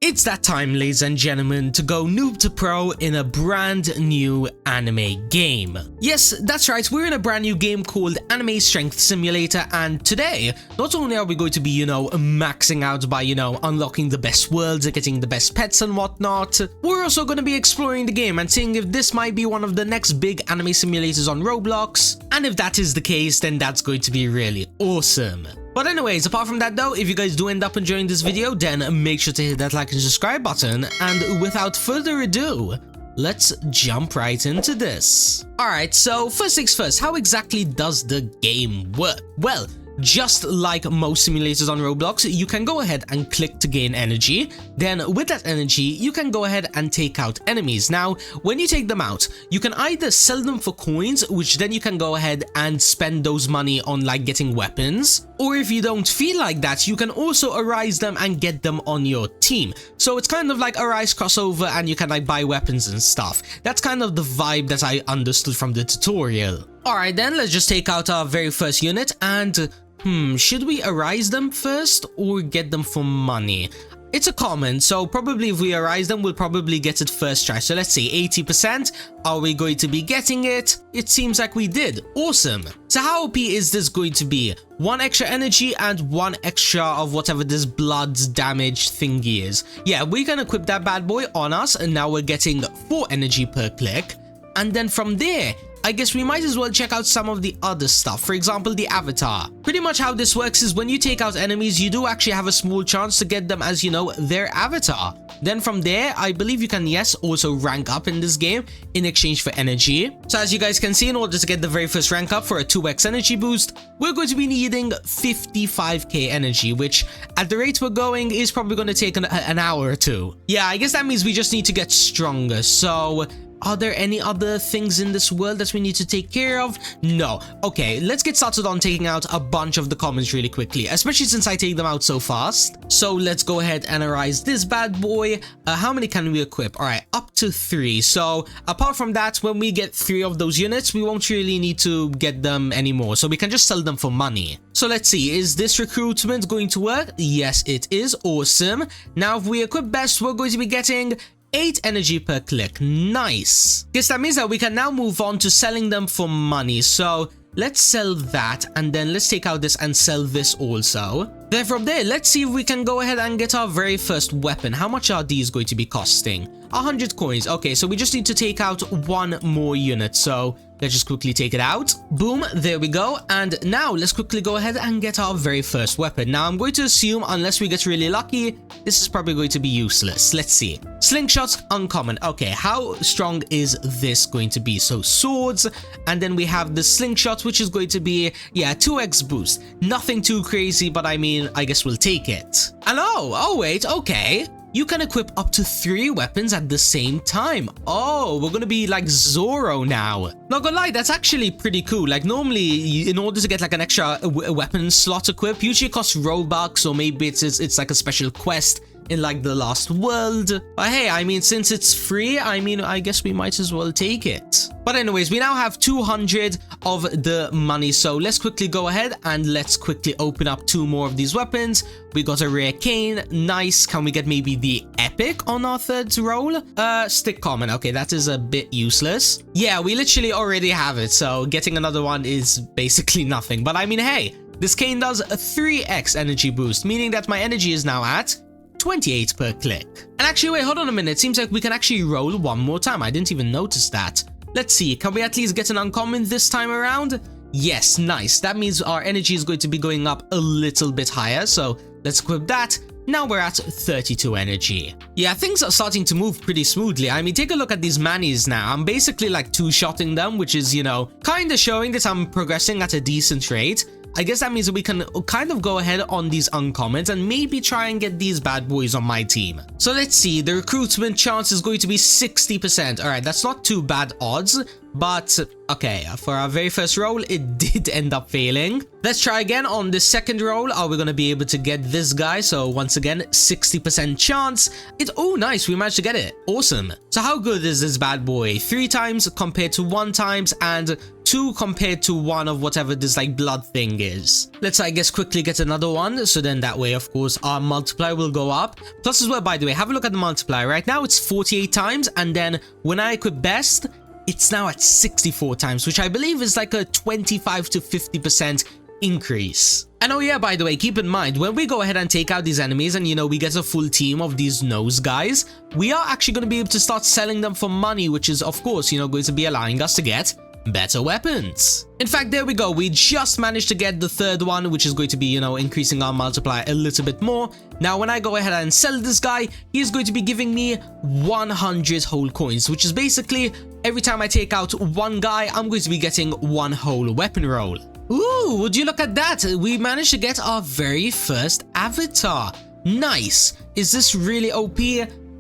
It's that time, ladies and gentlemen, to go noob to pro in a brand new anime game. Yes, that's right, we're in a brand new game called Anime Strength Simulator, and today, not only are we going to be, maxing out by, unlocking the best worlds and getting the best pets and whatnot, we're also going to be exploring the game and seeing if this might be one of the next big anime simulators on Roblox, and if that is the case, then that's going to be really awesome. But anyways, apart from that though, if you guys do end up enjoying this video, then make sure to hit that like and subscribe button, and without further ado, let's jump right into this. Alright, so first things first, how exactly does the game work? Well, just like most simulators on Roblox, you can go ahead and click to gain energy. Then with that energy, you can go ahead and take out enemies. Now, when you take them out, you can either sell them for coins, which then you can go ahead and spend those money on like getting weapons. Or if you don't feel like that, you can also arise them and get them on your team. So it's kind of like Arise crossover and you can like buy weapons and stuff. That's kind of the vibe that I understood from the tutorial. Alright then, let's just take out our very first unit and should we arise them first or get them for money? It's a common, so probably if we arise them, we'll probably get it first try. So let's see, 80%. Are we going to be getting it? It seems like we did. Awesome. So how OP is this going to be? 1 extra energy and 1 extra of whatever this blood damage thingy is. Yeah, we can equip that bad boy on us, and now we're getting 4 energy per click. And then from there, I guess we might as well check out some of the other stuff, for example the avatar. Pretty much how this works is when you take out enemies, you do actually have a small chance to get them as, their avatar. Then from there, I believe you can, yes, also rank up in this game in exchange for energy. So as you guys can see, in order to get the very first rank up for a 2x energy boost, we're going to be needing 55k energy, which at the rate we're going is probably going to take an hour or two. Yeah, I guess that means we just need to get stronger, so are there any other things in this world that we need to take care of? No. Okay, let's get started on taking out a bunch of the commons really quickly, especially since I take them out so fast. So let's go ahead and arise this bad boy. How many can we equip? Alright, up to 3. So apart from that, when we get 3 of those units, we won't really need to get them anymore. So we can just sell them for money. So let's see, is this recruitment going to work? Yes, it is. Awesome. Now if we equip best, we're going to be getting 8 energy per click. Nice. Guess that means that we can now move on to selling them for money. So let's sell that, and then let's take out this and sell this also. Then from there, let's see if we can go ahead and get our very first weapon. How much are these going to be costing? 100 coins. Okay, so we just need to take out 1 more unit. So let's just quickly take it out. Boom, there we go. And now let's quickly go ahead and get our very first weapon. Now I'm going to assume, unless we get really lucky, this is probably going to be useless. Let's see. Slingshot, uncommon. Okay, how strong is this going to be? So swords, and then we have the slingshot, which is going to be, yeah, 2x boost. Nothing too crazy, but I mean, I guess we'll take it. And oh wait, okay. You can equip up to 3 weapons at the same time. Oh, we're gonna be like Zoro now. Not gonna lie, that's actually pretty cool. Like normally, in order to get like an extra weapon slot equip, usually costs Robux, or maybe it's like a special quest in like the last world. But hey, I mean, since it's free, I mean, I guess we might as well take it. But anyways, we now have 200 of the money, so let's quickly go ahead and let's quickly open up 2 more of these weapons. We got a rare cane. Nice. Can we get maybe the epic on our 3rd roll? Stick common. Okay, that is a bit useless. Yeah, we literally already have it, so getting another one is basically nothing. But I mean, hey, this cane does a 3x energy boost, meaning that my energy is now at 28 per click. And actually, wait, hold on a minute. It seems like we can actually roll 1 more time. I didn't even notice that. Let's see. Can we at least get an uncommon this time around? Yes, nice. That means our energy is going to be going up a little bit higher. So let's equip that. Now we're at 32 energy. Yeah, things are starting to move pretty smoothly. I mean, take a look at these manis now. I'm basically like 2-shotting them, which is, kind of showing that I'm progressing at a decent rate. I guess that means that we can kind of go ahead on these uncommons and maybe try and get these bad boys on my team. So let's see, the recruitment chance is going to be 60%. Alright, that's not too bad odds, but okay, for our very first roll, it did end up failing. Let's try again on the 2nd roll. Are we going to be able to get this guy? So once again, 60% chance. Oh, nice, we managed to get it. Awesome. So how good is this bad boy? 3 times compared to 1 times and 2 compared to 1 of whatever this like blood thing is. Let's I guess quickly get another one, so then that way of course our multiplier will go up. Plus as well, by the way, have a look at the multiplier. Right now it's 48 times, and then when I equip best, it's now at 64 times, which I believe is like a 25 to 50% increase. And oh yeah, by the way, keep in mind, when we go ahead and take out these enemies and, you know, we get a full team of these nose guys, we are actually going to be able to start selling them for money, which is, of course, you know, going to be allowing us to get better weapons. In fact, there we go. We just managed to get the third one, which is going to be, you know, increasing our multiplier a little bit more. Now, when I go ahead and sell this guy, he's going to be giving me 100 whole coins, which is basically every time I take out one guy, I'm going to be getting one whole weapon roll. Ooh, would you look at that? We managed to get our very first avatar. Nice. Is this really OP?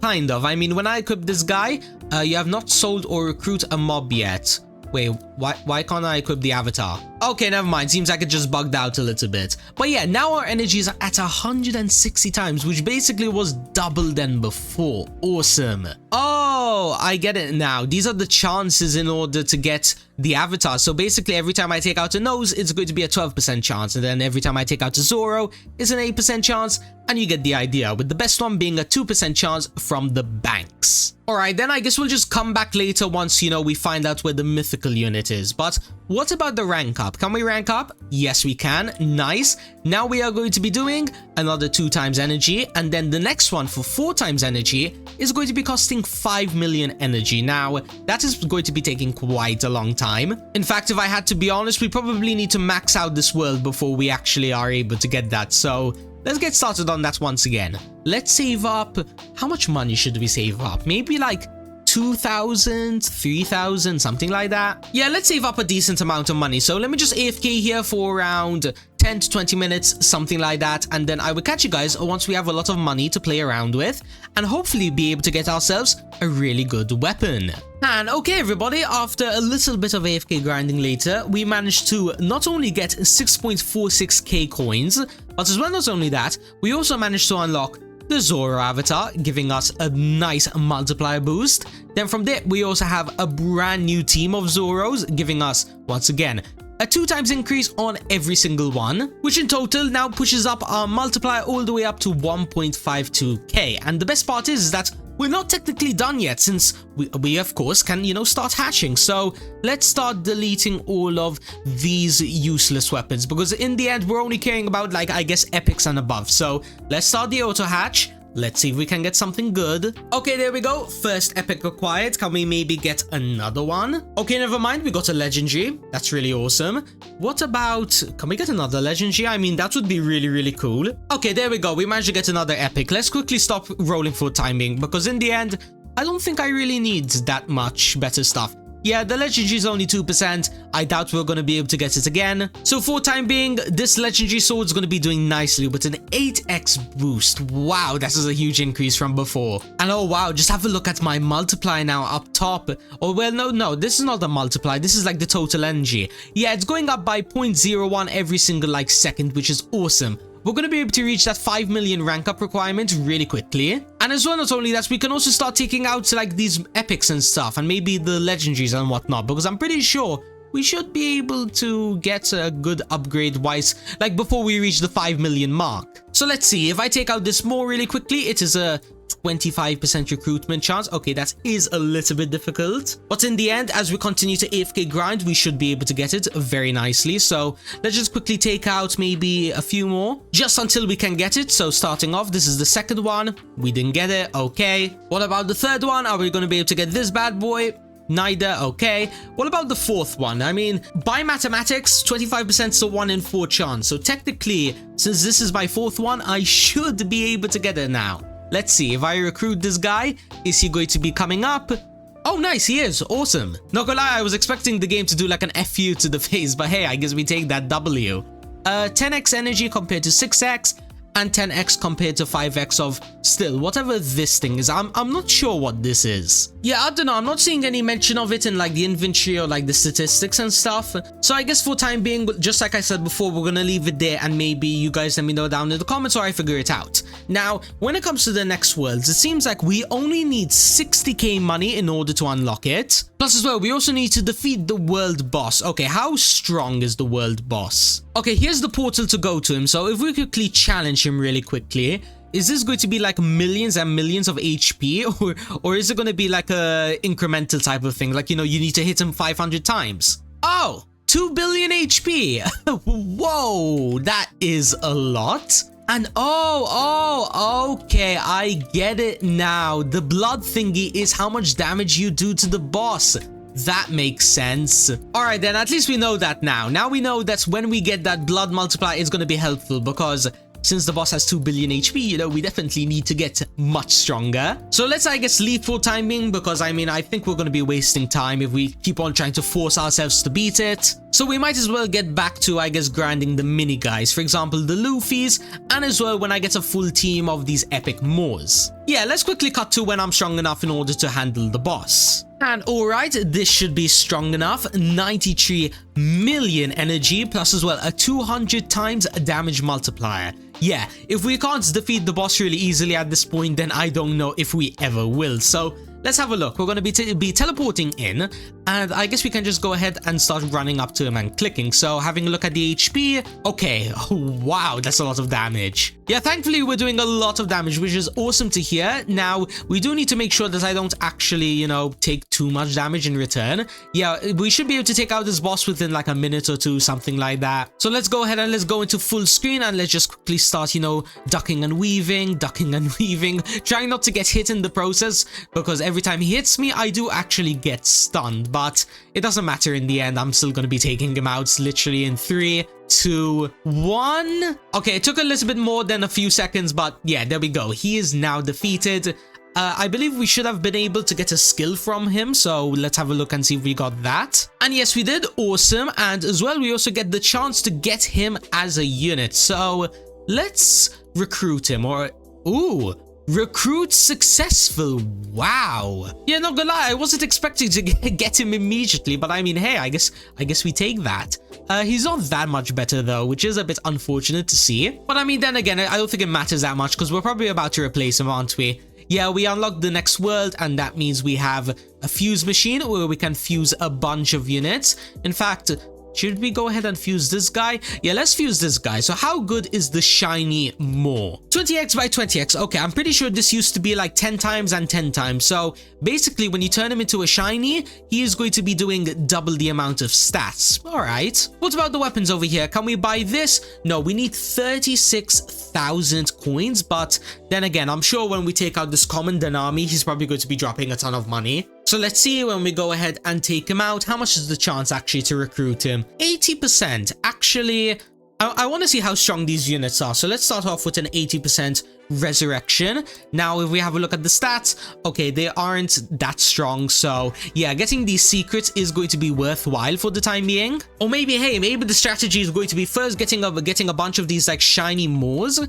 Kind of. I mean, when I equip this guy, you have not sold or recruit a mob yet. Wait, why can't I equip the avatar? Okay, never mind. Seems like it just bugged out a little bit. But yeah, now our energy is at 160 times, which basically was double than before. Awesome. Oh, I get it now. These are the chances in order to get the avatar. So basically, every time I take out a nose, it's going to be a 12% chance. And then every time I take out a Zoro, it's an 8% chance. And you get the idea, with the best one being a 2% chance from the banks. Alright, then I guess we'll just come back later once, you know, we find out where the mythical unit is. But what about the rank up? Can we rank up? Yes, we can. Nice. Now we are going to be doing another 2 times energy. And then the next one for 4 times energy is going to be costing 5 million energy. Now, that is going to be taking quite a long time. In fact, if I had to be honest, we probably need to max out this world before we actually are able to get that. So let's get started on that once again. Let's save up. How much money should we save up? Maybe like 2,000, 3,000, something like that. Yeah, let's save up a decent amount of money. So let me just AFK here for around 10 to 20 minutes, something like that. And then I will catch you guys once we have a lot of money to play around with and hopefully be able to get ourselves a really good weapon. And okay, everybody, after a little bit of AFK grinding later, we managed to not only get 6.46k coins, but as well, not only that, we also managed to unlock the Zoro avatar, giving us a nice multiplier boost. Then from there, we also have a brand new team of Zoros, giving us, once again, a 2 times increase on every single one, which in total now pushes up our multiplier all the way up to 1.52k. And the best part is that we're not technically done yet, since we of course can, you know, start hatching. So let's start deleting all of these useless weapons, because in the end we're only caring about, like, I guess epics and above. So let's start the auto hatch. Let's see if we can get something good. Okay, there we go. First epic acquired. Can we maybe get another one? Okay, never mind. We got a legendary. That's really awesome. What about... Can we get another legendary? I mean, that would be really, really cool. Okay, there we go. We managed to get another epic. Let's quickly stop rolling for timing, because in the end, I don't think I really need that much better stuff. Yeah, the legendary is only 2%. I doubt we're going to be able to get it again. So for time being, this legendary sword is going to be doing nicely with an 8x boost. Wow, that is a huge increase from before. And oh wow, just have a look at my multiplier now up top. Oh well, no, this is not the multiplier. This is like the total energy. Yeah, it's going up by 0.01 every single like second, which is awesome. We're going to be able to reach that 5 million rank up requirement really quickly. And as well, not only that, we can also start taking out like these epics and stuff, and maybe the legendaries and whatnot, because I'm pretty sure we should be able to get a good upgrade wise, like before we reach the 5 million mark. So let's see, if I take out this more really quickly, it is a 25% recruitment chance. Okay, that is a little bit difficult, but in the end, as we continue to AFK grind, we should be able to get it very nicely. So let's just quickly take out maybe a few more just until we can get it. So starting off, this is the second one. We didn't get it. Okay, what about the third one? Are we going to be able to get this bad boy? Neither. Okay, what about the fourth one? I mean, by mathematics, 25% is a 1 in 4 chance. So technically, since this is my fourth one, I should be able to get it now. Let's see, if I recruit this guy, is he going to be coming up? Oh, nice, he is. Awesome. Not gonna lie, I was expecting the game to do like an FU to the face, but hey, I guess we take that W. 10x energy compared to 6x, and 10x compared to 5x of still, whatever this thing is. I'm not sure what this is. Yeah, I don't know. I'm not seeing any mention of it in like the inventory or like the statistics and stuff. So I guess for time being, just like I said before, we're gonna leave it there, and maybe you guys let me know down in the comments or I figure it out. Now, when it comes to the next worlds, it seems like we only need 60k money in order to unlock it. Plus as well, we also need to defeat the world boss. Okay, how strong is the world boss? Okay, here's the portal to go to him. So if we quickly challenge him really quickly, is this going to be like millions and millions of HP, or is it going to be like a incremental type of thing? Like, you know, you need to hit him 500 times. Oh, 2 billion HP. Whoa, that is a lot. And okay, I get it now. The blood thingy is how much damage you do to the boss. That makes sense. Alright then, at least we know that now. Now we know that when we get that blood multiplier, it's going to be helpful, because since the boss has 2 billion HP, you know, we definitely need to get much stronger. So let's, I guess, leave for time being, because I mean, I think we're going to be wasting time if we keep on trying to force ourselves to beat it. So we might as well get back to, I guess, grinding the mini guys. For example, the Luffys, and as well when I get a full team of these epic Moors. Yeah, let's quickly cut to when I'm strong enough in order to handle the boss. And alright, this should be strong enough. 93 million energy, plus as well a 200 times damage multiplier. Yeah, if we can't defeat the boss really easily at this point, then I don't know if we ever will. So let's have a look. We're going to be teleporting in, and I guess we can just go ahead and start running up to him and clicking. So having a look at the HP. Okay, wow, that's a lot of damage. Yeah, thankfully we're doing a lot of damage, which is awesome to hear. Now, we do need to make sure that I don't actually, you know, take too much damage in return. Yeah, we should be able to take out this boss within like a minute or two, something like that. So let's go ahead and let's go into full screen, and let's just quickly start, you know, ducking and weaving, trying not to get hit in the process, because every time he hits me, I do actually get stunned, but it doesn't matter in the end. I'm still going to be taking him out literally in 3, 2, 1. Okay, it took a little bit more than a few seconds, but yeah, there we go. He is now defeated. I believe we should have been able to get a skill from him, so let's have a look and see if we got that. And yes, we did. Awesome. And as well, we also get the chance to get him as a unit. So let's recruit him, or ooh, recruit successful. Wow. Yeah, not gonna lie, I wasn't expecting to get him immediately, but I mean, hey, I guess we take that. He's not that much better though, which is a bit unfortunate to see. But I mean, then again, I don't think it matters that much, because we're probably about to replace him, aren't we? Yeah, we unlocked the next world, and that means we have a fuse machine where we can fuse a bunch of units. In fact, should we go ahead and fuse this guy? Yeah, let's fuse this guy. So how good is the shiny Moor? 20x by 20x. Okay, I'm pretty sure this used to be like 10 times and 10 times. So basically, when you turn him into a shiny, he is going to be doing double the amount of stats. All right. What about the weapons over here? Can we buy this? No, we need 36,000 coins. But then again, I'm sure when we take out this common Danami, he's probably going to be dropping a ton of money. So let's see when we go ahead and take him out, how much is the chance actually to recruit him? 80%. Actually, I want to see how strong these units are. So let's start off with an 80% resurrection. Now, if we have a look at the stats, okay, they aren't that strong. So yeah, getting these secrets is going to be worthwhile for the time being. Or maybe, hey, maybe the strategy is going to be first getting a bunch of these like shiny Moors,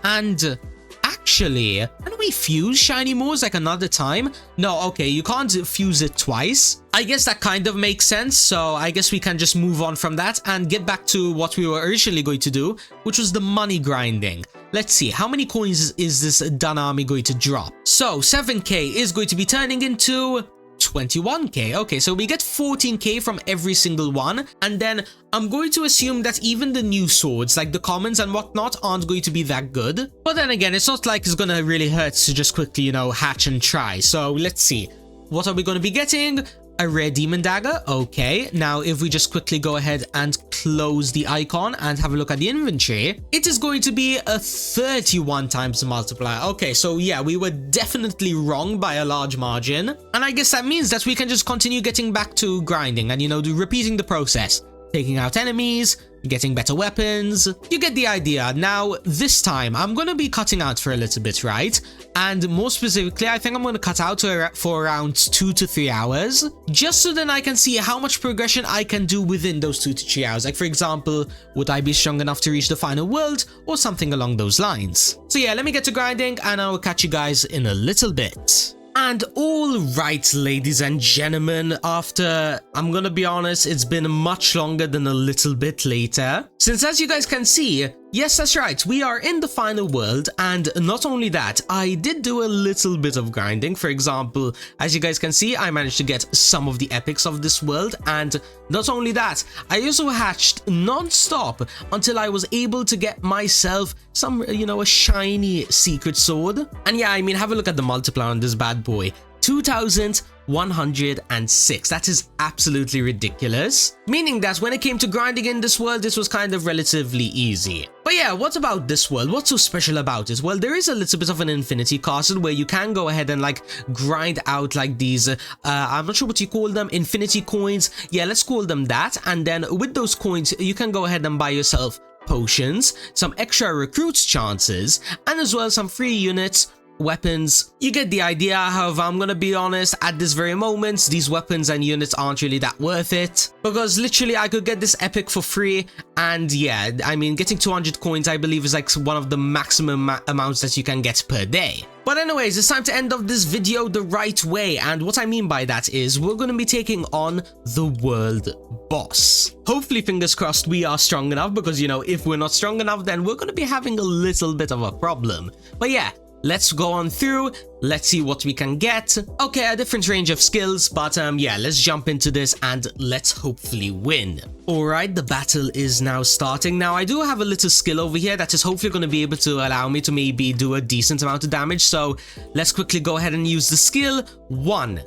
and actually, can we fuse shiny Moors like another time? No, okay, you can't fuse it twice. I guess that kind of makes sense, so I guess we can just move on from that and get back to what we were originally going to do, which was the money grinding. Let's see, how many coins is this Danami going to drop? So 7k is going to be turning into 21k. Okay, so we get 14k from every single one, and then I'm going to assume that even the new swords, like the commons and whatnot, aren't going to be that good. But then again, it's not like it's gonna really hurt to just quickly, you know, hatch and try. So let's see, what are we going to be getting? A rare demon dagger. Okay, now if we just quickly go ahead and close the icon and have a look at the inventory, it is going to be a 31 times multiplier. Okay, so yeah, we were definitely wrong by a large margin, and I guess that means that we can just continue getting back to grinding and, you know, repeating the process, taking out enemies, getting better weapons. You get the idea. Now, this time, I'm going to be cutting out for a little bit, right? And more specifically, I think I'm going to cut out for around 2 to 3 hours, just so then I can see how much progression I can do within those 2 to 3 hours. Like, for example, would I be strong enough to reach the final world, or something along those lines? So yeah, let me get to grinding, and I will catch you guys in a little bit. And all right, ladies and gentlemen, after, I'm gonna be honest, it's been much longer than a little bit later. Since as you guys can see, Yes, that's right, we are in the final world, and not only that, I did do a little bit of grinding. For example, as you guys can see, I managed to get some of the epics of this world, and not only that, I also hatched non-stop until I was able to get myself some, a shiny secret sword. And yeah, I mean, have a look at the multiplier on this bad boy. 2,106. That is absolutely ridiculous. Meaning that when it came to grinding in this world, this was kind of relatively easy. But yeah, what about this world? What's so special about it? Well, there is a little bit of an infinity castle where you can go ahead and like grind out like these, I'm not sure what you call them, infinity coins. Yeah, let's call them that. And then with those coins, you can go ahead and buy yourself potions, some extra recruits chances, and as well some free units, weapons. You get the idea. However, I'm gonna be honest, at this very moment, these weapons and units aren't really that worth it, because literally I could get this epic for free, and yeah, I mean, getting 200 coins I believe is like one of the maximum amounts that you can get per day. But anyways, it's time to end off this video the right way, and what I mean by that is we're going to be taking on the world boss. Hopefully, fingers crossed, we are strong enough, because if we're not strong enough, then we're going to be having a little bit of a problem. But yeah, let's go on through, let's see what we can get. Okay, a different range of skills, but yeah, let's jump into this and let's hopefully win. Alright, the battle is now starting. Now, I do have a little skill over here that is hopefully going to be able to allow me to maybe do a decent amount of damage, so let's quickly go ahead and use the skill. 1.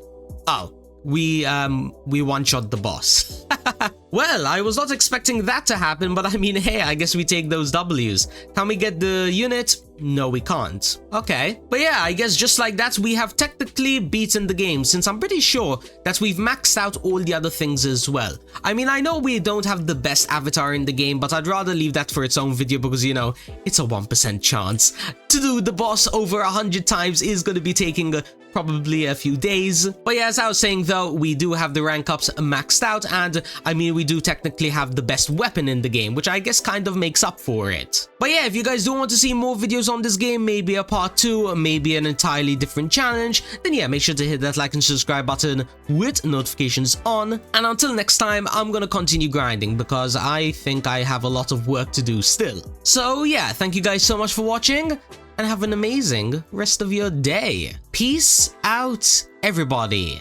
Oh, we one-shot the boss. Well, I was not expecting that to happen, but I mean, hey, I guess we take those W's. Can we get the unit? No, we can't. Okay. But yeah, I guess just like that, we have technically beaten the game, since I'm pretty sure that we've maxed out all the other things as well. I mean, I know we don't have the best avatar in the game, but I'd rather leave that for its own video because, it's a 1% chance. To do the boss over 100 times is going to be taking probably a few days. But yeah, as I was saying though, we do have the rank ups maxed out, and I mean, we do technically have the best weapon in the game, which I guess kind of makes up for it. But yeah, if you guys do want to see more videos on this game, maybe a part 2, maybe an entirely different challenge, then yeah, make sure to hit that like and subscribe button with notifications on. And until next time, I'm gonna continue grinding because I think I have a lot of work to do still. So yeah, thank you guys so much for watching, and have an amazing rest of your day. Peace out, everybody.